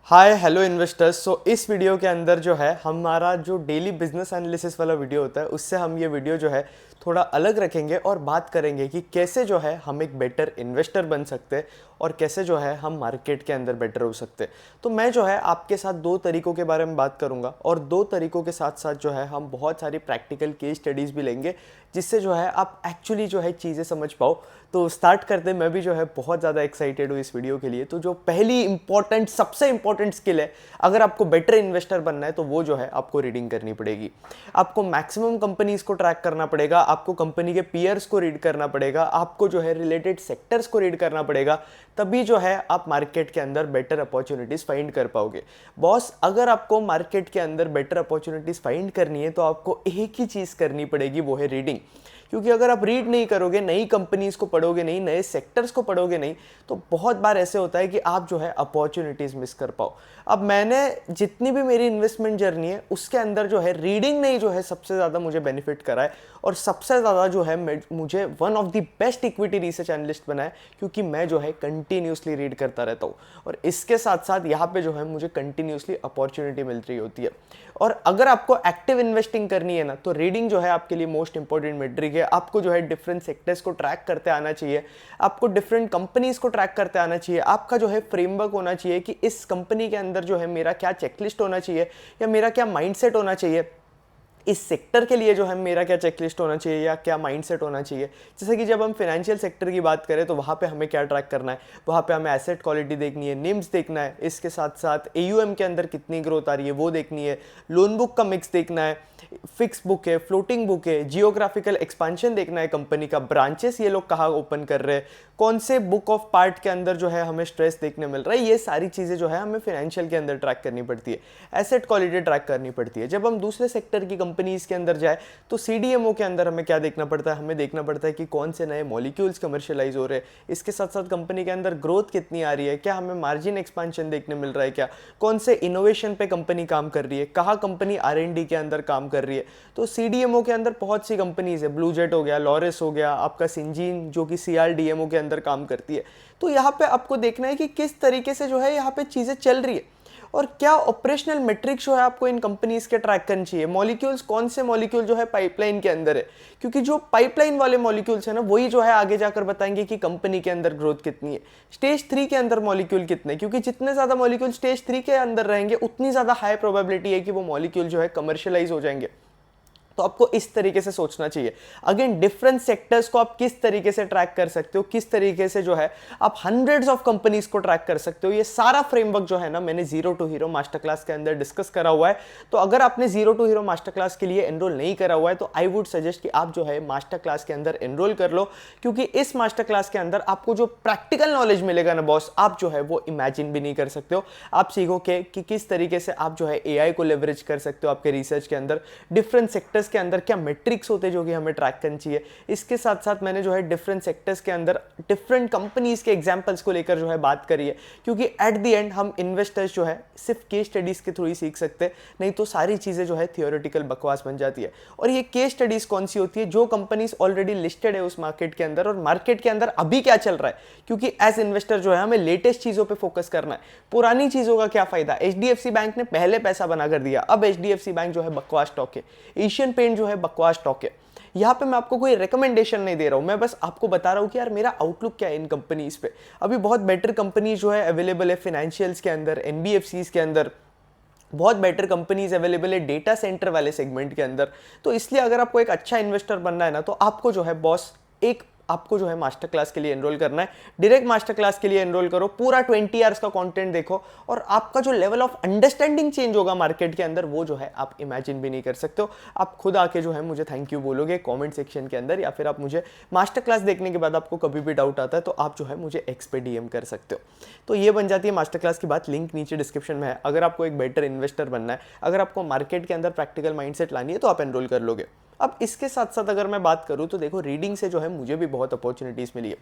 Hi hello investors. इस video के अंदर जो है हमारा जो डेली बिजनेस एनालिसिस वाला वीडियो होता है उससे हम ये वीडियो जो है थोड़ा अलग रखेंगे और बात करेंगे कि कैसे जो है हम एक बेटर इन्वेस्टर बन सकते हैं और कैसे जो है हम मार्केट के अंदर बेटर हो सकते हैं। तो मैं जो है आपके साथ दो तरीकों के बारे में बात करूंगा और दो तरीकों के साथ साथ जो है हम बहुत सारी प्रैक्टिकल केस स्टडीज़ भी लेंगे जिससे जो है आप एक्चुअली जो है चीज़ें समझ पाओ। तो स्टार्ट करते मैं भी जो है बहुत ज़्यादा एक्साइटेड हूँ इस वीडियो के लिए। तो जो पहली इंपॉर्टेंट सबसे इंपॉर्टेंट स्किल है अगर आपको बेटर इन्वेस्टर बनना है तो वो जो है आपको रीडिंग करनी पड़ेगी। आपको मैक्सिमम कंपनीज को ट्रैक करना पड़ेगा, आपको कंपनी के पीयर्स को रीड करना पड़ेगा, आपको जो है रिलेटेड सेक्टर्स को रीड करना पड़ेगा, तभी जो है आप मार्केट के अंदर बेटर अपॉर्चुनिटीज फाइंड कर पाओगे। बॉस, अगर आपको मार्केट के अंदर बेटर अपॉर्चुनिटीज फाइंड करनी है तो आपको एक ही चीज़ करनी पड़ेगी, वो है रीडिंग। क्योंकि अगर आप रीड नहीं करोगे, नई कंपनीज को पढ़ोगे नहीं, नए सेक्टर्स को पढ़ोगे नहीं, तो बहुत बार ऐसे होता है कि आप जो है अपॉर्चुनिटीज मिस कर पाओ। अब मैंने जितनी भी मेरी इन्वेस्टमेंट जर्नी है उसके अंदर जो है रीडिंग ने जो है सबसे ज़्यादा मुझे बेनिफिट करा है और सबसे ज़्यादा जो है मुझे one of the best equity research analyst बनाया, क्योंकि मैं जो है कंटिन्यूसली रीड करता रहता हूँ और इसके साथ साथ यहाँ पे जो है मुझे कंटिन्यूसली अपॉर्चुनिटी मिल रही होती है। और अगर आपको एक्टिव इन्वेस्टिंग करनी है ना, तो रीडिंग जो है आपके लिए मोस्ट इंपॉर्टेंट मेट्रिक है। आपको जो है डिफरेंट सेक्टर्स को ट्रैक करते आना चाहिए, आपको डिफरेंट कंपनीज को ट्रैक करते आना चाहिए, आपका जो है फ्रेमवर्क होना चाहिए कि इस कंपनी के अंदर जो है मेरा क्या चेकलिस्ट होना चाहिए या मेरा क्या माइंडसेट होना चाहिए, इस सेक्टर के लिए जो है मेरा क्या चेकलिस्ट होना चाहिए या क्या माइंडसेट होना चाहिए। जैसे कि जब हम फाइनेंशियल सेक्टर की बात करें तो वहाँ पे हमें क्या ट्रैक करना है, वहाँ पे हमें एसेट क्वालिटी देखनी है, निम्स देखना है, इसके साथ साथ एयूएम के अंदर कितनी ग्रोथ आ रही है वो देखनी है, लोन बुक का मिक्स देखना है, फिक्स बुक है, फ्लोटिंग बुक है, जियोग्राफिकल एक्सपांशन देखना है कंपनी का, ब्रांचेस ये लोग कहाँ ओपन कर रहे हैं, कौन से बुक ऑफ पार्ट के अंदर जो है हमें स्ट्रेस देखने मिल रहा है। ये सारी चीज़ें जो है हमें फाइनेंशियल के अंदर ट्रैक करनी पड़ती है, एसेट क्वालिटी ट्रैक करनी पड़ती है। जब हम दूसरे सेक्टर की कंपनीज के अंदर जाए तो सीडीएमओ के अंदर हमें क्या देखना पड़ता है, हमें देखना पड़ता है कि कौन से नए मॉलिक्यूल्स कमर्शियलाइज हो रहे हैं, इसके साथ साथ कंपनी के अंदर ग्रोथ कितनी आ रही है, क्या हमें मार्जिन एक्सपांशन देखने मिल रहा है, क्या कौन से इनोवेशन पे कंपनी काम कर रही है, कहाँ कंपनी आर&डी के अंदर काम कर रही है। तो सीडीएमओ के अंदर बहुत सी कंपनीज है, ब्लू जेट हो गया, लॉरेस हो गया, आपका सिंजीन जो कि सीआरडीएमओ के अंदर काम करती है। तो यहाँ पे आपको देखना है कि किस तरीके से जो है यहाँ पे चीज़ें चल रही है और क्या ऑपरेशनल मेट्रिक्स जो है आपको इन कंपनीज के ट्रैक करनी चाहिए। मॉलिक्यूल्स, कौन से मॉलिक्यूल जो है पाइपलाइन के अंदर है, क्योंकि जो पाइपलाइन वाले मॉलिक्यूल्स है ना वही जो है आगे जाकर बताएंगे कि कंपनी के अंदर ग्रोथ कितनी है। स्टेज 3 के अंदर मॉलिक्यूल कितने, क्योंकि जितने ज्यादा मॉलिक्यूल स्टेज 3 के अंदर रहेंगे उतनी ज्यादा हाई प्रोबेबिलिटी है कि वो मॉलिक्यूल जो है कमर्शियलाइज हो जाएंगे। तो आपको इस तरीके से सोचना चाहिए। अगेन, डिफरेंट सेक्टर्स को आप किस तरीके से ट्रैक कर सकते हो, किस तरीके से जो है आप हंड्रेड्स ऑफ कंपनीज को ट्रैक कर सकते हो, ये सारा फ्रेमवर्क जो है ना मैंने zero to hero master class के अंदर डिस्कस करा हुआ है। तो अगर आपने zero to hero master class के लिए एनरोल नहीं करा हुआ है तो आई वुड सजेस्ट कि आप जो है मास्टर क्लास के अंदर एनरोल कर लो, क्योंकि इस मास्टर क्लास के अंदर आपको जो प्रैक्टिकल नॉलेज मिलेगा ना बॉस, आप जो है वो इमेजिन भी नहीं कर सकते हो। आप सीखोगे कि किस तरीके से आप जो है एआई को लेवरेज कर सकते हो आपके रिसर्च के अंदर, डिफरेंट सेक्टर्स के अंदर क्या मेट्रिक्स होते जो कि हमें ट्रैक करनी चाहिए। इसके साथ साथ मैंने जो है डिफरेंट सेक्टर्स के अंदर डिफरेंट कंपनीज के एग्जांपल्स को लेकर जो है बात करी है, क्योंकि एट द एंड हम इन्वेस्टर्स जो है सिर्फ केस स्टडीज के थ्रू ही सीख सकते हैं, नहीं तो सारी चीजें जो है थियोरेटिकल बकवास बन जाती है। और ये केस स्टडीज कौन सी होती है, जो कंपनीज ऑलरेडी लिस्टेड है उस मार्केट के अंदर और मार्केट के अंदर अभी क्या चल रहा है, क्योंकि एज इन्वेस्टर जो है हमें लेटेस्ट चीजों पर फोकस करना है। पुरानी चीजों का क्या फायदा। एचडीएफसी बैंक ने पहले पैसा बना कर दिया, अब एचडीएफसी बैंक जो है बकवास स्टॉक है, एशियन पेंट जो है बकवास स्टॉक है। यहाँ पे मैं आपको कोई रिकमेंडेशन नहीं दे रहा हूँ, मैं बस आपको बता रहा हूँ कि यार मेरा आउटलुक क्या है इन कंपनीज पे। अभी बहुत बेटर कंपनीज जो है अवेलेबल है फाइनेंशियल्स के अंदर, एनबीएफसीज के अंदर बहुत बेटर कंपनीज अवेलेबल है डेटा सेंटर वाले सेगमेंट के अंदर। तो इसलिए अगर आपको एक अच्छा इन्वेस्टर बनना है ना, तो आपको जो है बॉस आपको जो है मास्टर क्लास के लिए एनरोल करना है। डायरेक्ट मास्टर क्लास के लिए एनरोल करो, पूरा 20 आवर्स का कंटेंट देखो और आपका जो लेवल ऑफ अंडरस्टैंडिंग चेंज होगा मार्केट के अंदर वो जो है आप इमेजिन भी नहीं कर सकते हो। आप खुद आके जो है मुझे थैंक यू बोलोगे कमेंट सेक्शन के अंदर, या फिर आप मुझे मास्टर क्लास देखने के बाद आपको कभी भी डाउट आता है तो आप जो है मुझे एक्स पे डीएम कर सकते हो। तो ये बन जाती है मास्टर क्लास की बात, लिंक नीचे डिस्क्रिप्शन में है। अगर आपको एक बेटर इन्वेस्टर बनना है, अगर आपको मार्केट के अंदर प्रैक्टिकल माइंडसेट लानी है तो आप एनरोल कर लोगे। अब इसके साथ साथ अगर मैं बात करूं तो देखो, रीडिंग से जो है मुझे भी बहुत अपॉर्चुनिटीज़ मिली है।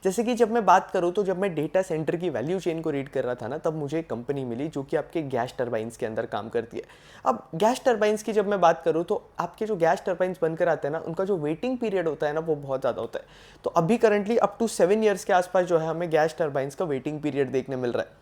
जैसे कि जब मैं बात करूं तो जब मैं डेटा सेंटर की वैल्यू चेन को रीड कर रहा था ना, तब मुझे एक कंपनी मिली जो कि आपके गैस टरबाइंस के अंदर काम करती है। अब गैस टरबाइंस की जब मैं बात करूं तो आपके जो गैस टरबाइंस बनकर आते हैं ना, उनका जो वेटिंग पीरियड होता है ना वो बहुत ज़्यादा होता है। तो अभी करंटली अप टू 7 ईयर्स के आसपास जो है हमें गैस टरबाइंस का वेटिंग पीरियड देखने मिल रहा है।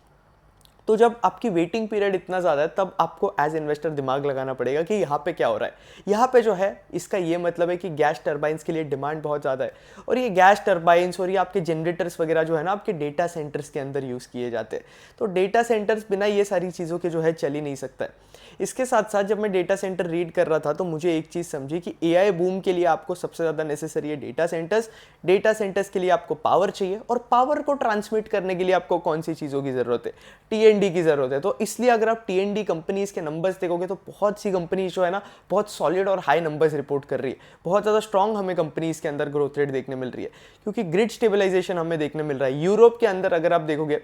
तो जब आपकी वेटिंग पीरियड इतना ज़्यादा है तब आपको एज इन्वेस्टर दिमाग लगाना पड़ेगा कि यहाँ पे क्या हो रहा है। यहाँ पे जो है इसका ये मतलब है कि गैस टर्बाइंस के लिए डिमांड बहुत ज़्यादा है, और ये गैस टर्बाइंस और ये आपके जनरेटर्स वगैरह जो है ना आपके डेटा सेंटर्स के अंदर यूज़ किए जाते हैं। तो डेटा सेंटर्स बिना ये सारी चीज़ों के जो है चल ही नहीं सकता है। इसके साथ साथ जब मैं डेटा सेंटर रीड कर रहा था तो मुझे एक चीज़ समझी कि एआई बूम के लिए आपको सबसे ज़्यादा नेसेसरी है डेटा सेंटर्स। डेटा सेंटर्स के लिए आपको पावर चाहिए, और पावर को ट्रांसमिट करने के लिए आपको कौन सी चीज़ों की ज़रूरत है, टीएनडी की ज़रूरत है। तो इसलिए अगर आप टीएनडी कंपनीज़ के नंबर्स देखोगे तो बहुत सी कंपनीज जो है ना बहुत सॉलिड और हाई नंबर्स रिपोर्ट कर रही है। बहुत ज़्यादा स्ट्रॉन्ग हमें कंपनीज़ के अंदर ग्रोथ रेट देखने मिल रही है, क्योंकि ग्रिड स्टेबलाइजेशन हमें देखने मिल रहा है। यूरोप के अंदर अगर आप देखोगे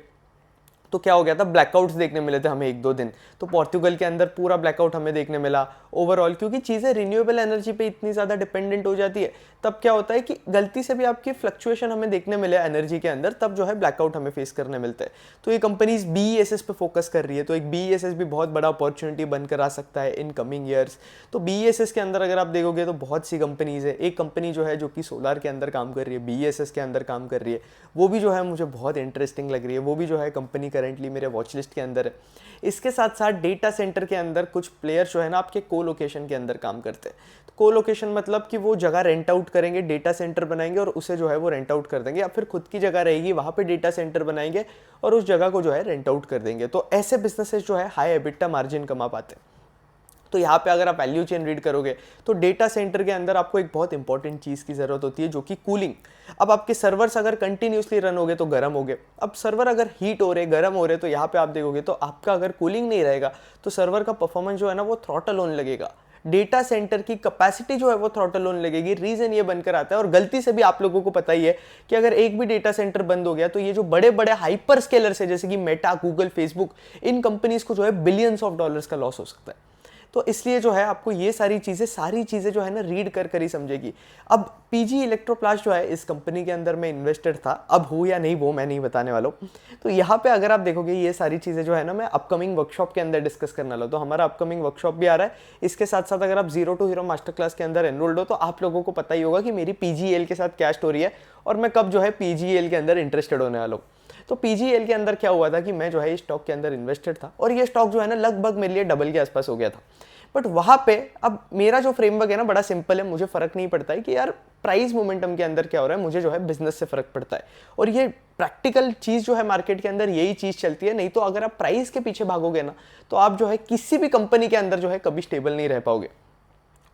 तो क्या हो गया था, ब्लैकआउट्स देखने मिले थे हमें 1-2 दिन। तो पोर्तुगल के अंदर पूरा ब्लैकआउट हमें देखने मिला ओवरऑल, क्योंकि चीज़ें रिन्यूएबल एनर्जी पे इतनी ज़्यादा डिपेंडेंट हो जाती है। तब क्या होता है कि गलती से भी आपकी फ्लक्चुएशन हमें देखने मिले एनर्जी के अंदर, तब जो है ब्लैकआउट हमें फेस करने मिलते हैं। तो ये कंपनीज बीईएसएस पे फोकस कर रही है, तो एक बीईएसएस भी बहुत बड़ा अपॉर्चुनिटी बनकर आ सकता है इन कमिंग ईयर्स। तो बीईएसएस के अंदर अगर आप देखोगे तो बहुत सी कंपनीज है। एक कंपनी जो है जो कि सोलार के अंदर काम कर रही है, बीईएसएस के अंदर काम कर रही है, वो भी जो है मुझे बहुत इंटरेस्टिंग लग रही है। वो भी जो है कंपनी करेंटली मेरे वॉच लिस्ट के अंदर है। इसके साथ साथ डेटा सेंटर के अंदर कुछ प्लेयर जो है ना आपके को लोकेशन के अंदर काम करते हैं। तो को लोकेशन मतलब कि वो जगह रेंट आउट करेंगे, डेटा सेंटर बनाएंगे और उसे जो है वो रेंट आउट कर देंगे, या फिर खुद की जगह रहेगी वहाँ पे डेटा सेंटर बनाएंगे और उस जगह को जो है रेंट आउट कर देंगे। तो ऐसे बिजनेसेस जो है हाई एबिटा मार्जिन कमा पाते हैं। तो यहाँ पे अगर आप वैल्यू चेन रीड करोगे तो डेटा सेंटर के अंदर आपको एक बहुत इंपॉर्टेंट चीज़ की ज़रूरत होती है, जो कि कूलिंग। अब आपके सर्वर्स अगर कंटिन्यूसली रन होगे तो गर्म होगे। अब सर्वर अगर हीट हो रहे, गर्म हो रहे, तो यहाँ पे आप देखोगे तो आपका अगर कूलिंग नहीं रहेगा तो सर्वर का परफॉर्मेंस जो है ना वो थ्रॉटल होने लगेगा। डेटा सेंटर की कैपेसिटी जो है वो थ्रॉटल होने लगेगी। रीजन ये बनकर आता है, और गलती से भी आप लोगों को पता ही है कि अगर एक भी डेटा सेंटर बंद हो गया तो ये जो बड़े बड़े हाइपर स्केलर्स है जैसे कि मेटा, गूगल, फेसबुक, इन कंपनीज को जो है बिलियंस ऑफ डॉलर्स का लॉस हो सकता है। तो इसलिए जो है आपको ये सारी चीज़ें जो है ना रीड कर ही समझेगी। अब पीजी इलेक्ट्रोप्लास्ट जो है इस कंपनी के अंदर मैं इन्वेस्टेड था, अब हूँ या नहीं वो मैं नहीं बताने वाला हूँ। तो यहाँ पे अगर आप देखोगे ये सारी चीज़ें जो है ना मैं अपकमिंग वर्कशॉप के अंदर डिस्कस करने वाला हूँ। तो हमारा अपकमिंग वर्कशॉप भी आ रहा है। इसके साथ साथ अगर आप zero to hero master class के अंदर एनरोल्ड हो तो आप लोगों को पता ही होगा कि मेरी पीजीएल के साथ क्या स्टोरी है और मैं कब जो है पीजीएल के अंदर इंटरेस्टेड होने वाला हूँ। तो पीजीएल के अंदर क्या हुआ था कि मैं जो है इस स्टॉक के अंदर इन्वेस्टेड था, और ये स्टॉक जो है ना लगभग मेरे लिए डबल के आसपास हो गया था। बट वहाँ पे अब मेरा जो फ्रेमवर्क है ना बड़ा सिंपल है। मुझे फर्क नहीं पड़ता है कि यार प्राइस मोमेंटम के अंदर क्या हो रहा है, मुझे जो है बिजनेस से फर्क पड़ता है। और ये प्रैक्टिकल चीज़ जो है मार्केट के अंदर यही चीज़ चलती है। नहीं तो अगर आप प्राइस के पीछे भागोगे ना तो आप जो है किसी भी कंपनी के अंदर जो है कभी स्टेबल नहीं रह पाओगे।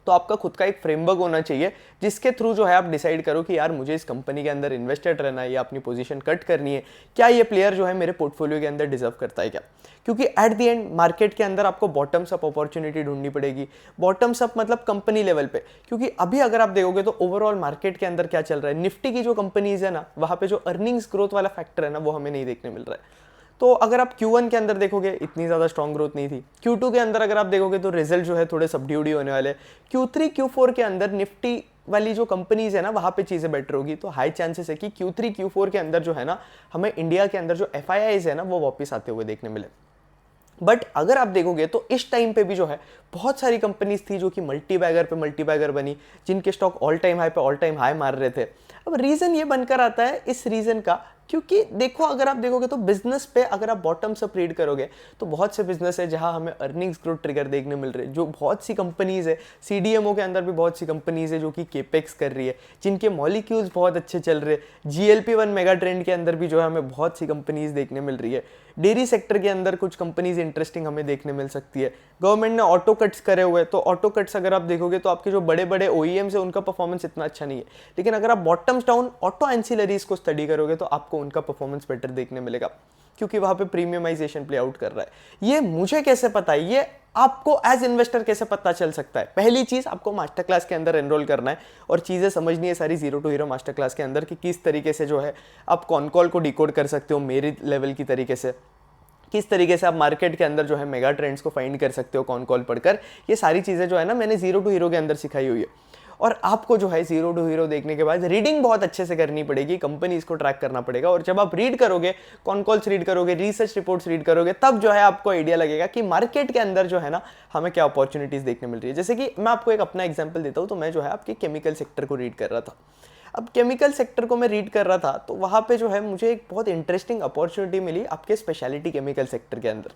तो आपका खुद का एक फ्रेमवर्क होना चाहिए जिसके थ्रू जो है आप डिसाइड करो कि यार मुझे इस कंपनी के अंदर इन्वेस्टेड रहना है या अपनी पोजीशन कट करनी है, क्या ये प्लेयर जो है मेरे पोर्टफोलियो के अंदर डिजर्व करता है क्या। क्योंकि एट द एंड मार्केट के अंदर आपको बॉटम्स अप अपॉर्चुनिटी ढूंढनी पड़ेगी। बॉटम्स अप मतलब कंपनी लेवल पे, क्योंकि अभी अगर आप देखोगे तो ओवरऑल मार्केट के अंदर क्या चल रहा है, निफ्टी की जो कंपनीज है ना वहाँ पे जो अर्निंग्स ग्रोथ वाला फैक्टर है ना वो हमें नहीं देखने मिल रहा है। तो अगर आप Q1 के अंदर देखोगे इतनी ज़्यादा स्ट्रॉन्ग ग्रोथ नहीं थी। Q2 के अंदर अगर आप देखोगे तो रिजल्ट जो है थोड़े सबड्यूड ही होने वाले। Q3 Q4 के अंदर निफ्टी वाली जो कंपनीज है ना वहाँ पे चीज़ें बेटर होगी। तो हाई चांसेस है कि Q3 Q4 के अंदर जो है ना हमें इंडिया के अंदर जो FIIs है ना वो वापस आते हुए देखने मिले। बट अगर आप देखोगे तो इस टाइम पे भी जो है बहुत सारी कंपनीज थी जो कि मल्टीबैगर बनी, जिनके स्टॉक ऑल टाइम हाई मार रहे थे। अब रीज़न ये बनकर आता है इस रीज़न का, क्योंकि देखो अगर आप देखोगे तो बिजनेस पे अगर आप बॉटम्स अप रीड करोगे तो बहुत से बिजनेस है जहां हमें अर्निंग्स ग्रोथ ट्रिगर देखने मिल रहे हैं। जो बहुत सी कंपनीज है, सीडीएमओ के अंदर भी बहुत सी कंपनीज है जो कि केपेक्स कर रही है, जिनके मॉलिक्यूल्स बहुत अच्छे चल रहे हैं। GLP-1 मेगा ट्रेंड के अंदर भी जो है हमें बहुत सी कंपनीज देखने मिल रही है। डेयरी सेक्टर के अंदर कुछ कंपनीज इंटरेस्टिंग हमें देखने मिल सकती है। गवर्नमेंट ने ऑटो कट्स करे हुए, तो ऑटो कट्स अगर आप देखोगे तो आपके जो बड़े बड़े OEMs है उनका परफॉर्मेंस इतना अच्छा नहीं है। लेकिन अगर आप बॉटम्स डाउन ऑटो एंसिलरीज को स्टडी करोगे तो आपको उनका परफॉर्मेंस बेटर देखने मिलेगा, क्योंकि वहां पे प्रीमियमाइजेशन प्ले आउट कर रहा है। ये मुझे कैसे पता है, ये आपको एज इन्वेस्टर कैसे पता चल सकता है। पहली चीज आपको मास्टर क्लास के अंदर एनरोल करना है और चीजें समझनी है सारी zero to hero master class के अंदर कि किस तरीके से जो है आप कॉन कॉल को डिकोड कर सकते हो मेरी लेवल की तरीके से, किस तरीके से आप मार्केट के अंदर जो है मेगा ट्रेंड्स को फाइंड कर सकते हो कॉन कॉल पढ़कर। ये सारी चीजें जो है ना मैंने जीरो टू हीरो के अंदर सिखाई हुई है। और आपको जो है जीरो टू हीरो देखने के बाद रीडिंग बहुत अच्छे से करनी पड़ेगी, कंपनीज को ट्रैक करना पड़ेगा। और जब आप रीड करोगे, कॉन कॉल्स रीड करोगे, रिसर्च रिपोर्ट्स रीड करोगे, तब जो है आपको आइडिया लगेगा कि मार्केट के अंदर जो है ना हमें क्या अपॉर्चुनिटीज देखने मिल रही है। जैसे कि मैं आपको एक अपना एग्जांपल देता हूँ, तो मैं जो है आपके केमिकल सेक्टर को रीड कर रहा था। अब केमिकल सेक्टर को मैं रीड कर रहा था तो वहाँ पे जो है मुझे एक बहुत इंटरेस्टिंग अपॉर्चुनिटी मिली आपके स्पेशलिटी केमिकल सेक्टर के अंदर।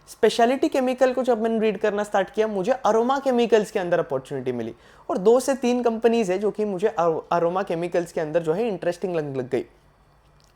स्पेशलिटी केमिकल को जब मैंने रीड करना स्टार्ट किया मुझे अरोमा केमिकल्स के अंदर अपॉर्चुनिटी मिली, और 2 से 3 कंपनीज है जो कि मुझे अरोमा केमिकल्स के अंदर जो है इंटरेस्टिंग लग गई।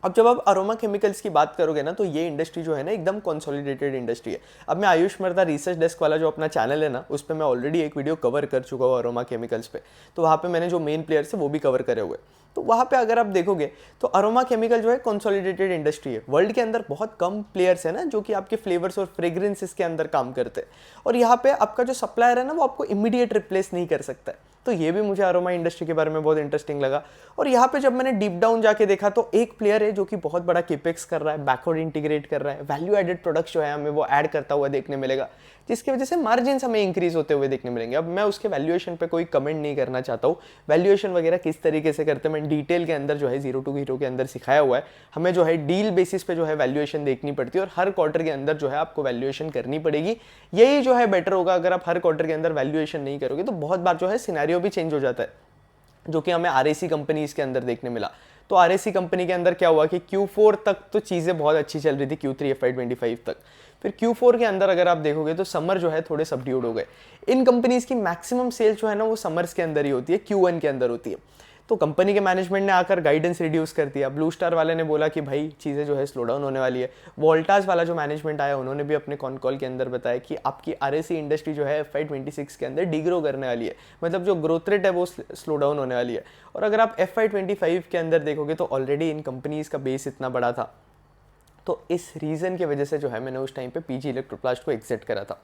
अब जब आप अरोमा केमिकल्स की बात करोगे ना तो ये इंडस्ट्री जो है ना एकदम कंसोलिडेटेड इंडस्ट्री है। अब मैं आयुष मर्दा रिसर्च डेस्क वाला जो अपना चैनल है ना उस पर मैं ऑलरेडी एक वीडियो कवर कर चुका हूँ अरोमा केमिकल्स पे, तो वहाँ पे मैंने जो मेन प्लेयर्स है वो भी कवर करे हुए। तो वहाँ पे अगर आप देखोगे तो अरोमा केमिकल जो है कंसोलिडेटेड इंडस्ट्री है। वर्ल्ड के अंदर बहुत कम प्लेयर्स है ना जो कि आपके फ्लेवर्स और फ्रेग्रेंसेस के अंदर काम करते हैं, और यहाँ पे आपका जो सप्लायर है ना वो आपको इमीडिएट रिप्लेस नहीं कर सकता है। तो ये भी मुझे अरोमा इंडस्ट्री के बारे में बहुत इंटरेस्टिंग लगा। और यहाँ पे जब मैंने डीप डाउन जाके देखा तो एक प्लेयर है जो कि बहुत बड़ा केपेक्स कर रहा है, बैकवर्ड इंटीग्रेट कर रहा है, वैल्यू एडेड प्रोडक्ट्स जो है हमें वो ऐड करता हुआ देखने मिलेगा, जिसकी वजह से मार्जिन हमें इंक्रीज होते हुए देखने मिलेंगे। अब मैं उसके वैल्यूएशन पे कोई कमेंट नहीं करना चाहता हूँ, वैल्यूएशन वगैरह किस तरीके से करते हैं मैं डिटेल के अंदर जो है जीरो टू हीरो के अंदर सिखाया हुआ है। हमें जो है डील बेसिस पे जो है वैल्यूएशन देखनी पड़ती है और हर क्वार्टर के अंदर जो है आपको वैल्यूएशन करनी पड़ेगी। यही जो है बेटर होगा। अगर आप हर क्वार्टर के अंदर वैल्यूएशन नहीं करोगे तो बहुत बार जो है सिनेरियो भी चेंज हो जाता है, जो कि हमें आरएसी कंपनीज के अंदर देखने मिला। तो आरएसी कंपनी के अंदर क्या हुआ कि Q4 तक तो चीज़ें बहुत अच्छी चल रही थी, Q3 FY25 तक। फिर Q4 के अंदर अगर आप देखोगे तो समर जो है थोड़े सबड्यूड हो गए। इन कंपनीज की मैक्सिमम सेल जो है ना वो समर्स के अंदर ही होती है, Q1 के अंदर होती है। तो कंपनी के मैनेजमेंट ने आकर गाइडेंस रिड्यूस कर दिया। ब्लू स्टार वाले ने बोला कि भाई चीज़ें जो है स्लो डाउन होने वाली है। वोल्टास वाला जो मैनेजमेंट आया उन्होंने भी अपने कॉन कॉल के अंदर बताया कि आपकी आरएसी इंडस्ट्री जो है FY26 के अंदर डिग्रो करने वाली है, मतलब जो ग्रोथ रेट है वो स्लो डाउन होने वाली है। और अगर आप FY25 के अंदर देखोगे तो ऑलरेडी इन कंपनीज का बेस इतना बड़ा था, तो इस रीज़न की वजह से जो है मैंने उस टाइम पे पीजी इलेक्ट्रोप्लास्ट को एग्जिट करा था।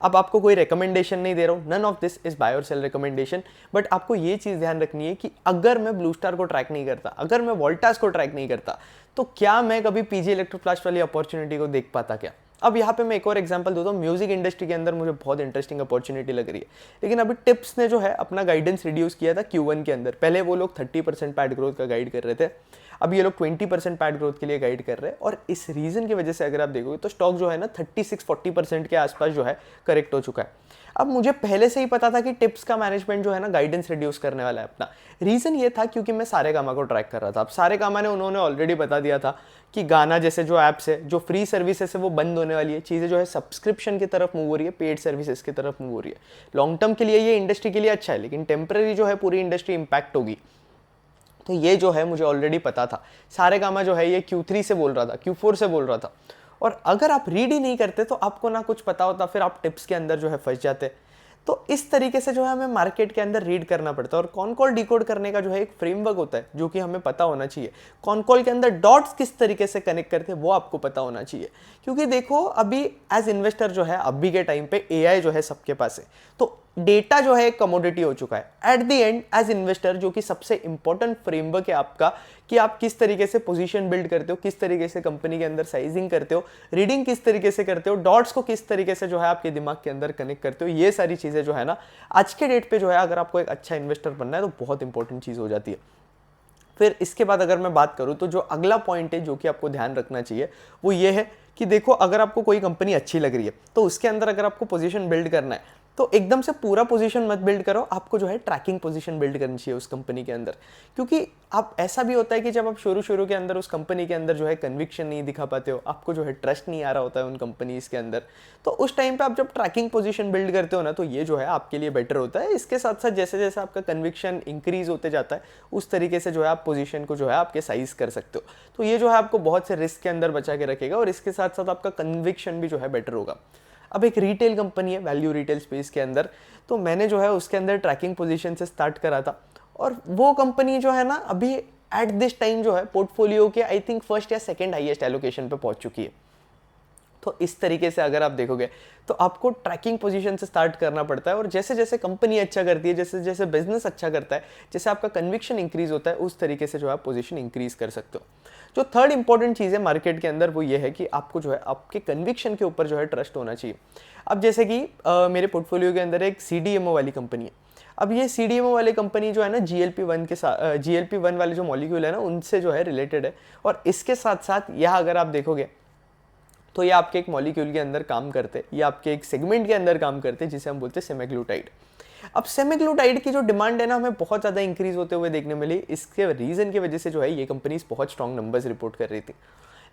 अब आपको कोई रिकमेंडेशन नहीं दे रहा हूँ, none of this is buy और सेल रिकमेंडेशन, बट आपको ये चीज़ ध्यान रखनी है कि अगर मैं ब्लू स्टार को ट्रैक नहीं करता, अगर मैं वोल्टास को ट्रैक नहीं करता, तो क्या मैं कभी पीजी इलेक्ट्रोप्लास्ट वाली अपॉर्चुनिटी को देख पाता क्या। अब यहाँ पे मैं एक और एग्जांपल देता हूँ। म्यूजिक इंडस्ट्री के अंदर मुझे बहुत इंटरेस्टिंग अपॉर्चुनिटी लग रही है, लेकिन अभी टिप्स ने जो है अपना गाइडेंस रिड्यूस किया था Q1 के अंदर। पहले वो लोग 30% पैड ग्रोथ का गाइड कर रहे थे, अब ये लोग 20% पैड ग्रोथ के लिए गाइड कर रहे हैं। और इस रीजन की वजह से अगर आप देखोगे तो स्टॉक जो है ना 36-40% के आसपास जो है करेक्ट हो चुका है। अब मुझे पहले से ही पता था कि टिप्स का मैनेजमेंट जो है ना गाइडेंस रिड्यूस करने वाला है अपना। रीज़न ये था क्योंकि मैं सारेगामा को ट्रैक कर रहा था। अब सारेगामा ने उन्होंने ऑलरेडी बता दिया था कि गाना जैसे जो ऐप्स है, जो फ्री सर्विसेज है वो बंद होने वाली है, चीज़ें जो है सब्सक्रिप्शन की तरफ मूव हो रही है, पेड सर्विसेज की तरफ मूव हो रही है। लॉन्ग टर्म के लिए ये इंडस्ट्री के लिए अच्छा है, लेकिन टेम्पररी जो है पूरी इंडस्ट्री इंपैक्ट होगी। तो ये जो है मुझे ऑलरेडी पता था। सारेगामा जो है ये Q3 से बोल रहा था, Q4 से बोल रहा था। और अगर आप रीड ही नहीं करते तो आपको ना कुछ पता होता, फिर आप टिप्स के अंदर जो है फंस जाते। तो इस तरीके से जो है हमें मार्केट के अंदर रीड करना पड़ता है, और कॉन कॉल डिकोड करने का जो है एक फ्रेमवर्क होता है जो कि हमें पता होना चाहिए। कॉन कॉल के अंदर डॉट्स किस तरीके से कनेक्ट करते हैं वो आपको पता होना चाहिए, क्योंकि देखो अभी एज इन्वेस्टर जो है अभी के टाइम पे एआई जो है सबके पास है, तो डेटा जो है एक कमोडिटी हो चुका है। At the end as investor जो कि सबसे इंपॉर्टेंट फ्रेमवर्क है आपका, कि आप किस तरीके से पोजीशन बिल्ड करते हो, किस तरीके से कंपनी के अंदर साइजिंग करते हो, रीडिंग किस तरीके से करते हो, डॉट्स को किस तरीके से जो है आपके दिमाग के अंदर कनेक्ट करते हो, ये सारी चीज़ें जो है ना आज के डेट पे जो है अगर आपको एक अच्छा इन्वेस्टर बनना है तो बहुत इंपॉर्टेंट चीज़ हो जाती है। फिर इसके बाद अगर मैं बात करूँ तो जो अगला पॉइंट है जो कि आपको ध्यान रखना चाहिए वो ये है कि देखो अगर आपको कोई कंपनी अच्छी लग रही है तो उसके अंदर अगर आपको पोजीशन बिल्ड करना है तो एकदम से पूरा पोजीशन मत बिल्ड करो, आपको जो है ट्रैकिंग पोजीशन बिल्ड करनी चाहिए उस कंपनी के अंदर। क्योंकि आप ऐसा भी होता है कि जब आप शुरू के अंदर उस कंपनी के अंदर जो है कन्विक्शन नहीं दिखा पाते हो, आपको जो है ट्रस्ट नहीं आ रहा होता है उन कंपनीज के अंदर, तो उस टाइम पे आप जब ट्रैकिंग पोजीशन बिल्ड करते हो ना तो ये जो है आपके लिए बेटर होता है। इसके साथ साथ जैसे जैसे आपका कन्विक्शन इंक्रीज होते जाता है उस तरीके से जो है आप पोजीशन को जो है आपके साइज कर सकते हो। तो ये जो है आपको बहुत से रिस्क के अंदर बचा के रखेगा और इसके साथ साथ आपका कन्विक्शन भी जो है बेटर होगा। अब एक रिटेल कंपनी है वैल्यू रिटेल स्पेस के अंदर, तो मैंने जो है उसके अंदर ट्रैकिंग पोजीशन से स्टार्ट करा था, और वो कंपनी जो है ना अभी एट दिस टाइम जो है पोर्टफोलियो के आई थिंक फर्स्ट या सेकंड हाईएस्ट एलोकेशन पे पहुंच चुकी है। तो इस तरीके से अगर आप देखोगे तो आपको ट्रैकिंग पोजीशन से स्टार्ट करना पड़ता है, और जैसे जैसे कंपनी अच्छा करती है, जैसे जैसे बिजनेस अच्छा करता है, जैसे आपका कन्विक्शन इंक्रीज होता है, उस तरीके से जो है आप पोजीशन इंक्रीज कर सकते हो। जो थर्ड इंपॉर्टेंट चीज़ है मार्केट के अंदर वो ये है कि आपको जो है आपके कन्विक्शन के ऊपर जो है ट्रस्ट होना चाहिए। अब जैसे कि मेरे पोर्टफोलियो के अंदर एक CDMO वाली कंपनी है। अब ये CDMO वाली कंपनी जो है ना GLP-1 के साथ GLP-1 वाले जो मॉलिक्यूल है ना उनसे जो है रिलेटेड है, और इसके साथ साथ यह अगर आप देखोगे तो ये आपके एक मॉलिक्यूल के अंदर काम करते हैं, ये आपके एक सेगमेंट के अंदर काम करते हैं जिसे हम बोलते हैं सेमाग्लूटाइड। अब सेमीग्लूटाइड की जो डिमांड है ना हमें बहुत ज़्यादा इंक्रीज होते हुए देखने मिली। इसके रीज़न की वजह से जो है ये कंपनीज बहुत स्ट्रॉन्ग नंबर्स रिपोर्ट कर रही थी।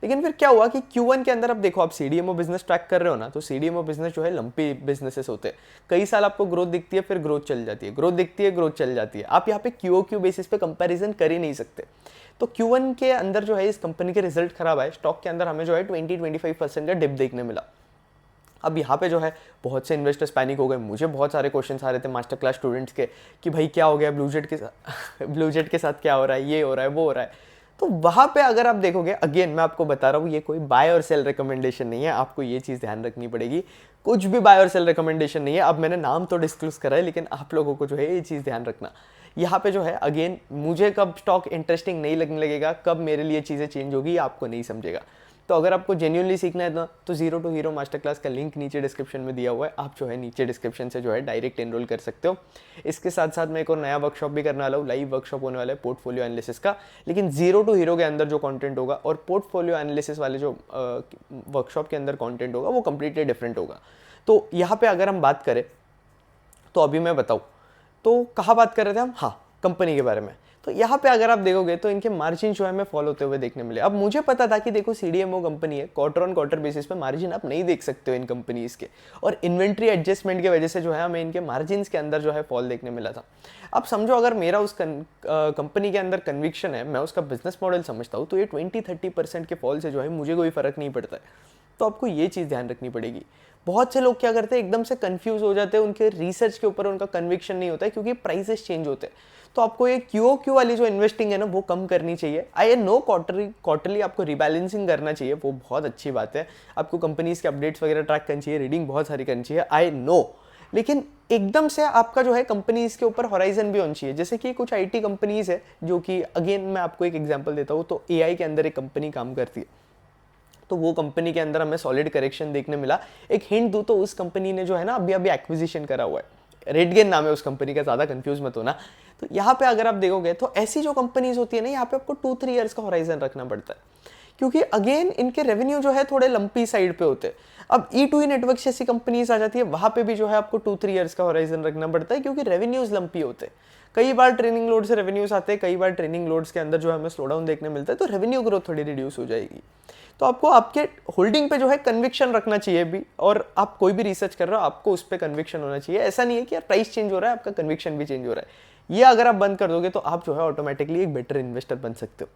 लेकिन फिर क्या हुआ कि Q1 के अंदर अब देखो, आप CDMO बिजनेस ट्रैक कर रहे हो ना, तो CDMO बिजनेस जो है लंपी बिजनेसेस होते हैं। कई साल आपको ग्रोथ दिखती है, फिर ग्रोथ चल जाती है, ग्रोथ दिखती है, ग्रोथ चल जाती है। आप यहाँ पे QOQ बेसिस पे कंपैरिजन कर ही नहीं सकते। तो Q1 के अंदर जो है इस कंपनी के रिजल्ट खराब आए, स्टॉक के अंदर हमें जो है 20-25% का डिप देखने मिला। अब यहाँ पे जो है बहुत से इन्वेस्टर्स पैनिक हो गए। मुझे बहुत सारे क्वेश्चंस आ रहे थे मास्टर क्लास स्टूडेंट्स के कि भाई क्या हो गया ब्लूजेट के साथ ब्लूजेट के साथ क्या हो रहा है, ये हो रहा है, वो हो रहा है। तो वहाँ पे अगर आप देखोगे, अगेन मैं आपको बता रहा हूँ, ये कोई बाय और सेल रिकमेंडेशन नहीं है, आपको ये चीज़ ध्यान रखनी पड़ेगी। कुछ भी बाय और सेल रिकमेंडेशन नहीं है। अब मैंने नाम तो डिस्क्लोज करा है, लेकिन आप लोगों को जो है ये चीज़ ध्यान रखना। यहाँ पे जो है अगेन, मुझे कब स्टॉक इंटरेस्टिंग नहीं लगने लगेगा, कब मेरे लिए चीज़ें चेंज होगी, आपको नहीं समझेगा। तो अगर आपको जेन्युइनली सीखना है ना, तो zero to hero master class का लिंक नीचे डिस्क्रिप्शन में दिया हुआ है। आप जो है नीचे डिस्क्रिप्शन से जो है डायरेक्ट एनरोल कर सकते हो। इसके साथ साथ मैं एक और नया वर्कशॉप भी करने वाला हूँ, लाइव वर्कशॉप होने वाला है पोर्टफोलियो एनालिसिस का। लेकिन जीरो टू हीरो के अंदर जो कंटेंट होगा और पोर्टफोलियो एनालिसिस वाले जो वर्कशॉप के अंदर कंटेंट होगा वो कंप्लीटली डिफरेंट होगा। तो यहाँ पे अगर हम बात करें, तो अभी मैं बताऊँ तो कहाँ बात कर रहे थे हम, हाँ, कंपनी के बारे में। तो यहाँ पे अगर आप देखोगे तो इनके मार्जिन जो है हमें फॉलो होते हुए देखने मिले। अब मुझे पता था कि देखो CDMO कंपनी है, क्वार्टर ऑन क्वार्टर बेसिस पे मार्जिन आप नहीं देख सकते हो इन कंपनीज के, और इन्वेंट्री एडजस्टमेंट की वजह से जो है हमें इनके मार्जिन के अंदर जो है फॉल देखने मिला था। अब समझो अगर मेरा उस कंपनी के अंदर कन्विक्शन है, मैं उसका बिजनेस मॉडल समझता हूँ, तो ये 20-30% के फॉल से जो है मुझे कोई फर्क नहीं पड़ता है। तो आपको ये चीज़ ध्यान रखनी पड़ेगी। बहुत से लोग क्या करते हैं, एकदम से कंफ्यूज हो जाते हैं, उनके रिसर्च के ऊपर उनका कन्विक्शन नहीं होता है क्योंकि प्राइसेस चेंज होते हैं। तो आपको ये QOQ वाली जो इन्वेस्टिंग है ना वो कम करनी चाहिए। आई नो क्वार्टरली आपको रिबैलेंसिंग करना चाहिए, वो बहुत अच्छी बात है। आपको कंपनीज के अपडेट्स वगैरह ट्रैक करनी चाहिए, रीडिंग बहुत सारी करनी चाहिए, आई नो। लेकिन एकदम से आपका जो है कंपनीज के ऊपर होराइजन भी होनी चाहिए। जैसे कि कुछ IT कंपनीज है जो कि, अगेन मैं आपको एक एग्जांपल देता हूँ, तो AI के अंदर एक कंपनी काम करती है, तो वो कंपनी के अंदर हमें सॉलिड करेक्शन देखने मिला। एक हिंट दूं तो उस कंपनी ने जो है ना अभी अभी एक्विजिशन करा हुआ है, रेडगेन नाम है उस कंपनी का, ज़्यादा कंफ्यूज मत होना। तो यहाँ पे अगर आप देखोगे तो ऐसी जो कंपनीज होती है ना, यहाँ पे आपको 2-3 ईयर्स का होराइजन रखना पड़ता है, क्योंकि अगेन इनके रेवेन्यू जो है थोड़े लंपी साइड पे होते हैं। अब E2E नेटवर्क जैसी कंपनीज आ जाती है, वहाँ पे भी जो है आपको 2-3 ईयर्स का होराइजन रखना पड़ता है, क्योंकि रेवेन्यूज लंपी होते हैं। कई बार ट्रेनिंग लोड से रेवेन्यूज आते हैं, कई बार ट्रेनिंग लोड्स के अंदर जो है हमें स्लो डाउन देखने मिलता है, तो रेवेन्यू ग्रोथ थोड़ी रिड्यूस हो जाएगी। तो आपको आपके होल्डिंग पे जो है कन्विक्शन रखना चाहिए भी, और आप कोई भी रिसर्च कर रहे हो आपको उस पर कन्विक्शन होना चाहिए। ऐसा नहीं है कि यार प्राइस चेंज हो रहा है आपका कन्विक्शन भी चेंज हो रहा है। ये अगर आप बंद कर दोगे तो आप जो है ऑटोमेटिकली एक बेटर इन्वेस्टर बन सकते हो।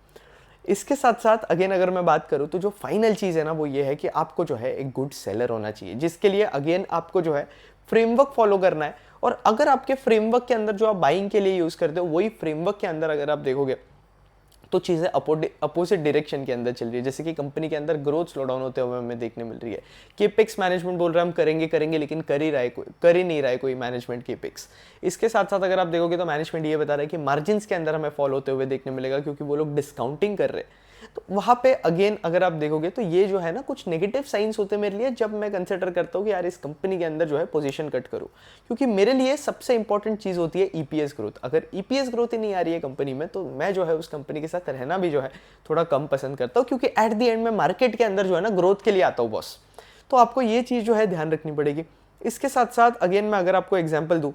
इसके साथ साथ अगेन अगर मैं बात करूं तो जो फाइनल चीज़ है ना वो ये है कि आपको जो है एक गुड सेलर होना चाहिए, जिसके लिए अगेन आपको जो है फ्रेमवर्क फॉलो करना है। और अगर आपके फ्रेमवर्क के अंदर जो आप बाइंग के लिए यूज़ करते हो वही फ्रेमवर्क के अंदर अगर आप देखोगे तो चीज़ें अपोजिट डायरेक्शन के अंदर चल रही है। जैसे कि कंपनी के अंदर ग्रोथ स्लो डाउन होते हुए हमें देखने मिल रही है। केपेक्स मैनेजमेंट बोल रहा है हम करेंगे करेंगे, लेकिन कर ही नहीं रहा है कोई मैनेजमेंट केपेक्स। इसके साथ साथ अगर आप देखोगे तो मैनेजमेंट ये बता रहा है कि मार्जिन के अंदर हमें फॉल होते हुए देखने मिलेगा, क्योंकि वो लोग डिस्काउंटिंग कर रहे हैं। तो वहाँ पे अगेन अगर आप देखोगे तो ये जो है ना कुछ नेगेटिव साइंस होते हैं मेरे लिए, जब मैं कंसिडर करता हूँ कि यार इस कंपनी के अंदर जो है पोजीशन कट करूँ। क्योंकि मेरे लिए सबसे इंपॉर्टेंट चीज़ होती है EPS ग्रोथ। अगर EPS ग्रोथ ही नहीं आ रही है कंपनी में, तो मैं जो है उस कंपनी के साथ रहना भी जो है थोड़ा कम पसंद करता हूँ, क्योंकि एट द एंड में मार्केट के अंदर जो है ना ग्रोथ के लिए आता हूँ बॉस। तो आपको ये चीज़ जो है ध्यान रखनी पड़ेगी। इसके साथ साथ अगेन मैं अगर आपको एग्जाम्पल दूँ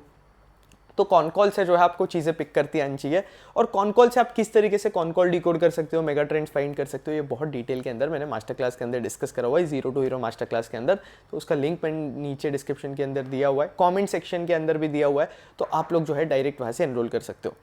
तो कॉन कॉल से जो है आपको चीज़ें पिक करती आनी चाहिए, और कॉन कॉल से आप किस तरीके से कॉन कॉल डिकोड कर सकते हो, मेगा ट्रेंड्स फाइंड कर सकते हो, ये बहुत डिटेल के अंदर मैंने मास्टर क्लास के अंदर डिस्कस करा हुआ है, zero to hero master class के अंदर। तो उसका लिंक मैंने नीचे डिस्क्रिप्शन के अंदर दिया हुआ है, कमेंट सेक्शन के अंदर भी दिया हुआ है, तो आप लोग जो है डायरेक्ट वहाँ से एनरोल कर सकते हो।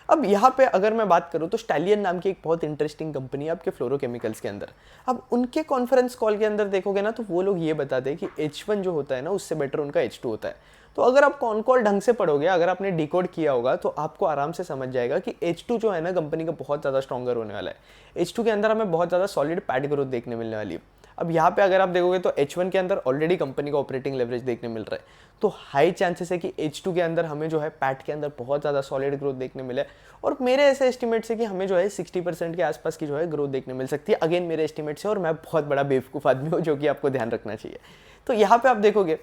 अब यहाँ पे अगर मैं बात करूँ तो स्टैलियन नाम की एक बहुत इंटरेस्टिंग कंपनी है आपके फ्लोरोकेमिकल्स के अंदर। अब उनके कॉन्फ्रेंस कॉल के अंदर देखोगे ना तो वो लोग ये बताते हैं कि H1 जो होता है ना उससे बेटर उनका H2 होता है। तो अगर आप कॉन कॉल ढंग से पढ़ोगे, अगर आपने डिकोड किया होगा, तो आपको आराम से समझ जाएगा कि H2 जो है ना कंपनी का बहुत ज़्यादा स्ट्रॉन्गर होने वाला है। H2 के अंदर हमें बहुत ज़्यादा सॉलिड पैड ग्रोथ देखने मिलने वाली है। अब यहाँ पे अगर आप देखोगे तो H1 के अंदर ऑलरेडी कंपनी का ऑपरेटिंग लेवरेज देखने मिल रहा है, तो हाई चांसेस है कि H2 के अंदर हमें जो है पैट के अंदर बहुत ज़्यादा सॉलिड ग्रोथ देखने मिले। और मेरे ऐसे एस्टिमेट्स है कि हमें जो है 60% के आसपास की जो है ग्रोथ देखने मिल सकती है। अगेन मेरे एस्टिमेट से, और मैं बहुत बड़ा बेवकूफ़ आदमी हूँ, जो कि आपको ध्यान रखना चाहिए। तो यहाँ पे आप देखोगे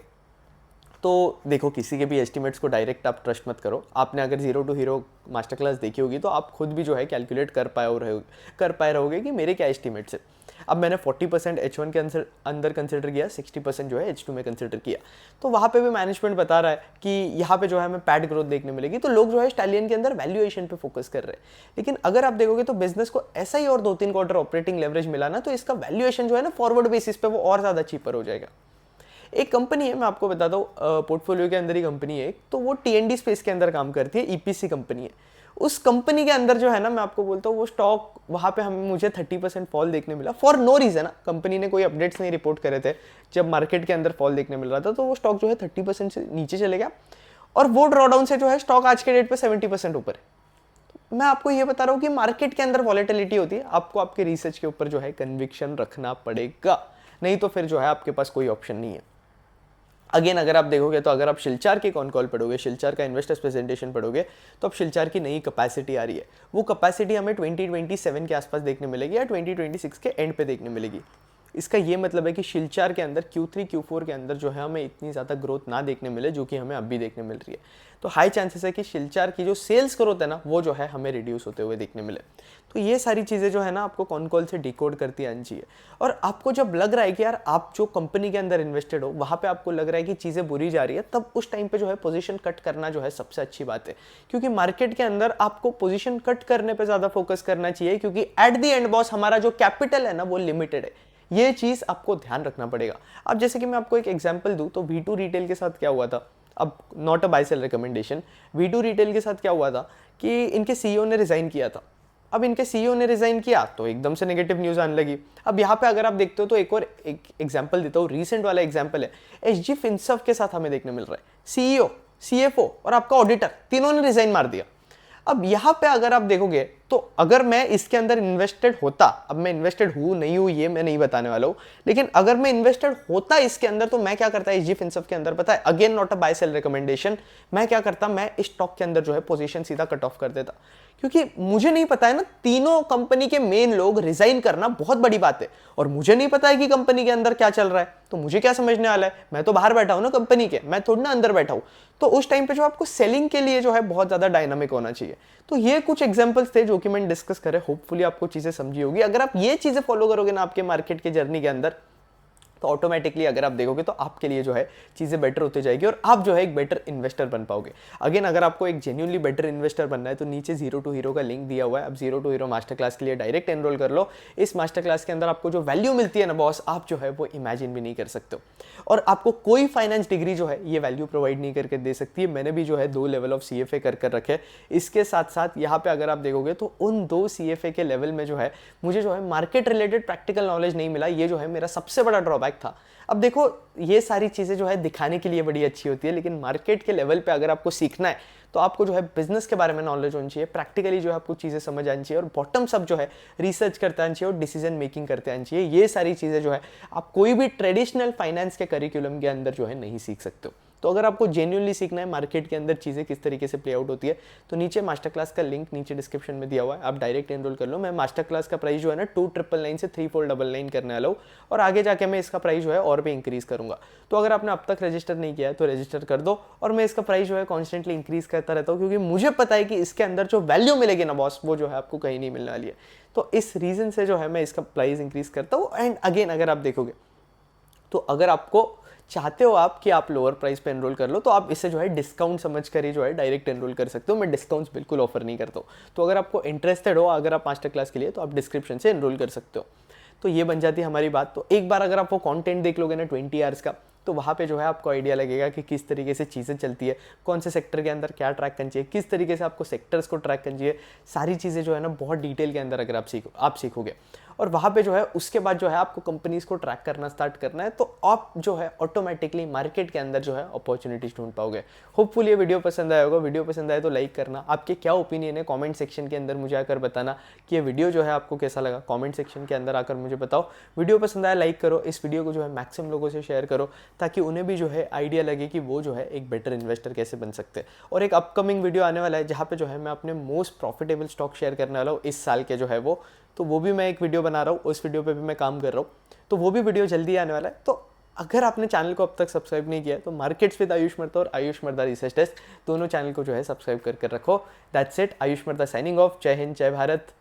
तो देखो, किसी के भी एस्टिमेट्स को डायरेक्ट आप ट्रस्ट मत करो। आपने अगर zero to hero master class देखी होगी तो आप खुद भी जो है कैलकुलेट कर पाए रहोगे कि मेरे क्या एस्टिमेट्स है। अब मैंने 40% H1 के अंदर कंसिडर किया, 60% जो है H2 में कंसिडर किया। तो वहाँ पे भी मैनेजमेंट बता रहा है कि यहाँ पे जो है हमें पैड ग्रोथ देखने मिलेगी। तो लोग जो है स्टैलियन के अंदर वैल्यूएशन पे फोकस कर रहे हैं। लेकिन अगर आप देखोगे तो बिजनेस को ऐसा ही और 2-3 क्वार्टर ऑपरेटिंग लेवरेज मिला ना, तो इसका वैल्यूएशन जो है ना फॉरवर्ड बेसिस पे वो और ज़्यादा चीपर हो जाएगा। एक कंपनी है, मैं आपको बताता हूँ, पोर्टफोलियो के अंदर ही कंपनी है, तो वो TND स्पेस के अंदर काम करती है, EPC कंपनी है। उस कंपनी के अंदर जो है ना, मैं आपको बोलता हूँ, वो स्टॉक वहाँ पे हमें मुझे 30% फॉल देखने मिला फॉर नो रीज़न। कंपनी ने कोई अपडेट्स नहीं रिपोर्ट करे थे, जब मार्केट के अंदर फॉल देखने मिल रहा था तो वो स्टॉक जो है 30% से नीचे चले गया, और वो ड्रॉडाउन से जो है स्टॉक आज के डेट पे 70% ऊपर है। मैं आपको ये बता रहा हूँ कि मार्केट के अंदर वॉलेटिलिटी होती है, आपको आपके रिसर्च के ऊपर जो है कन्विक्शन रखना पड़ेगा, नहीं तो फिर जो है आपके पास कोई ऑप्शन नहीं है। अगेन अगर आप देखोगे तो अगर आप शिलचार के कॉन कॉल पढ़ोगे, शिलचार का इन्वेस्टर्स प्रेजेंटेशन पढ़ोगे, तो अब शिलचार की नई कैपेसिटी आ रही है। वो कैपेसिटी हमें 2027 के आसपास देखने मिलेगी या 2026 के एंड पे देखने मिलेगी। इसका ये मतलब है कि शिलचार के अंदर Q3 Q4 के अंदर जो है हमें इतनी ज़्यादा ग्रोथ ना देखने मिले जो कि हमें अभी देखने मिल रही है। तो हाई चांसेस है कि शिलचार की जो सेल्स ग्रोथ है ना, वो जो है हमें रिड्यूस होते हुए देखने मिले। तो ये सारी चीज़ें जो है ना आपको कॉन कॉल से डिकोड करती आनी चाहिए। और आपको जब लग रहा है कि यार आप जो कंपनी के अंदर इन्वेस्टेड हो वहाँ पे आपको लग रहा है कि चीज़ें बुरी जा रही है, तब उस टाइम पे जो है पोजीशन कट करना जो है सबसे अच्छी बात है। क्योंकि मार्केट के अंदर आपको पोजीशन कट करने पे ज़्यादा फोकस करना चाहिए, क्योंकि एट द एंड बॉस हमारा जो कैपिटल है ना वो लिमिटेड है। ये चीज़ आपको ध्यान रखना पड़ेगा। अब जैसे कि मैं आपको एक एग्जांपल दूं तो V2 रिटेल के साथ क्या हुआ था, अब not a buy sell recommendation, V2 retail के साथ क्या हुआ था कि इनके CEO ने रिजाइन किया था। अब इनके CEO ने रिजाइन किया तो एकदम से नेगेटिव न्यूज़ आने लगी। अब यहाँ पे अगर आप देखते हो तो एक और एक एग्जाम्पल देता हूँ, रिसेंट वाला एग्जाम्पल है, SG फिनसर्व के साथ हमें देखने मिल रहा है। CEO, CFO और आपका ऑडिटर, तीनों ने रिजाइन मार दिया। अब यहाँ पे अगर आप देखोगे तो अगर मैं इसके अंदर इन्वेस्टेड होता, अब मैं इन्वेस्टेड हूँ नहीं हूँ ये मैं नहीं बताने वाला हूँ, लेकिन अगर मैं इन्वेस्टेड होता इसके अंदर तो मैं क्या करता SG फिनसर्व के अंदर, पता है, again not a buy sell recommendation, मैं क्या करता, मैं इस स्टॉक के अंदर जो है पोजीशन सीधा कट ऑफ कर देता। क्योंकि मुझे नहीं पता है ना, तीनों कंपनी के मेन लोग रिजाइन करना बहुत बड़ी बात है, और मुझे नहीं पता है कि कंपनी के अंदर क्या चल रहा है, तो मुझे क्या समझने वाला है, मैं तो बाहर बैठा हूं ना कंपनी के, मैं थोड़ी ना अंदर बैठा हूं। तो उस टाइम पे जो आपको सेलिंग के लिए जो है बहुत ज्यादा डायनामिक होना चाहिए। तो ये कुछ एग्जांपल्स थे जो कि मैंने डिस्कस करे, होपफुली आपको चीजें समझी होगी। अगर आप ये चीजें फॉलो करोगे ना आपके मार्केट के जर्नी के अंदर, तो ऑटोमेटिकली अगर आप देखोगे तो आपके लिए जो है चीज़ें बेटर होती जाएगी और आप जो है एक बेटर इन्वेस्टर बन पाओगे। अगेन अगर आपको एक जेन्युइनली बेटर इन्वेस्टर बनना है तो नीचे जीरो टू हीरो का लिंक दिया हुआ है, अब zero to hero master class के लिए डायरेक्ट एनरोल कर लो। इस मास्टर क्लास के अंदर आपको जो वैल्यू मिलती है ना बॉस, आप जो है वो इमेजिन भी नहीं कर सकते हो, और आपको कोई फाइनेंस डिग्री जो है ये वैल्यू प्रोवाइड नहीं करके दे सकती है। मैंने भी जो है 2 लेवल ऑफ CFA कर रखे। इसके साथ साथ यहाँ पे अगर आप देखोगे तो उन 2 CFA के लेवल में जो है मुझे जो है मार्केट रिलेटेड प्रैक्टिकल नॉलेज नहीं मिला, ये जो है मेरा सबसे बड़ा ड्रॉबैक था। अब देखो ये सारी चीज़ें जो है दिखाने के लिए बड़ी अच्छी होती है, लेकिन मार्केट के लेवल पे अगर आपको सीखना है तो आपको जो है बिजनेस के बारे में नॉलेज होनी चाहिए, प्रैक्टिकली जो है आपको चीज़ें समझ आनी चाहिए, और बॉटम सब जो है रिसर्च करते आनी चाहिए और डिसीजन मेकिंग करते आनी चाहिए। ये सारी चीज़ें जो है आप कोई भी ट्रेडिशनल फाइनेंस के करिकुलम के अंदर जो है नहीं सीख सकते हो। तो अगर आपको जेन्युइनली सीखना है मार्केट के अंदर चीज़ें किस तरीके से प्ले आउट होती है, तो नीचे मास्टर क्लास का लिंक नीचे डिस्क्रिप्शन में दिया हुआ है, आप डायरेक्ट एनरोल कर लो। मैं मास्टर क्लास का प्राइस जो है ना 2999 से 3499 करने वाला हूँ, और आगे जाके मैं इसका प्राइस जो है और भी इंक्रीज करूँगा। तो अगर आपने अब तक रजिस्टर नहीं किया है तो रजिस्टर कर दो, और मैं इसका प्राइस जो है कॉन्स्टेंटली इंक्रीज करता रहता हूँ, क्योंकि मुझे पता है कि इसके अंदर जो वैल्यू मिलेगी ना बॉस, वो जो है आपको कहीं नहीं मिलने वाली है। तो इस रीज़न से जो है मैं इसका प्राइस इंक्रीज करता हूँ। एंड अगेन अगर आप देखोगे तो अगर आपको चाहते हो आप कि आप लोअर प्राइस पे एनरोल कर लो, तो आप इसे जो है डिस्काउंट समझ कर ही जो है डायरेक्ट एनरोल कर सकते हो। मैं डिस्काउंट्स बिल्कुल ऑफर नहीं करता हूँ। तो अगर आपको इंटरेस्टेड हो अगर आप मास्टर क्लास के लिए, तो आप डिस्क्रिप्शन से एनरोल कर सकते हो। तो ये बन जाती है हमारी बात। तो एक बार अगर आप वो कंटेंट देख लोगे ना 20 आवर्स का, तो वहाँ पे जो है आपको आइडिया लगेगा कि किस तरीके से चीज़ें चलती है, कौन से सेक्टर के अंदर क्या ट्रैक करनी चाहिए, किस तरीके से आपको सेक्टर्स को ट्रैक करनी चाहिए। सारी चीज़ें जो है ना बहुत डिटेल के अंदर अगर आप सीखोगे, और वहाँ पे जो है उसके बाद जो है आपको कंपनीज को ट्रैक करना स्टार्ट करना है, तो आप जो है ऑटोमेटिकली मार्केट के अंदर जो है अपॉर्चुनिटीज ढूंढ पाओगे। होपफुली ये वीडियो पसंद आया होगा। वीडियो पसंद आए तो लाइक करना। आपके क्या ओपिनियन है कमेंट सेक्शन के अंदर मुझे आकर बताना कि ये वीडियो जो है आपको कैसा लगा। कमेंट सेक्शन के अंदर आकर मुझे बताओ। वीडियो पसंद आया लाइक करो, इस वीडियो को जो है मैक्सिमम लोगों से शेयर करो, ताकि उन्हें भी जो है आइडिया लगे कि वो जो है एक बेटर इन्वेस्टर कैसे बन सकते हैं। और एक अपकमिंग वीडियो आने वाला है जहाँ पे जो है मैं अपने मोस्ट प्रॉफिटेबल स्टॉक शेयर करने वाला हूँ इस साल के जो है वो भी मैं एक वीडियो बना रहा हूँ, उस वीडियो पे भी मैं काम कर रहा हूँ, तो वो भी वीडियो जल्दी आने वाला है। तो अगर आपने चैनल को अब तक सब्सक्राइब नहीं किया है तो मार्केट्स विद आयुष मर्दा और आयुष मर्दा रिसर्च डेस्क दोनों चैनल को जो है सब्सक्राइब कर रखो। That's it. आयुष मर्दा साइनिंग ऑफ। जय हिंद, जय भारत।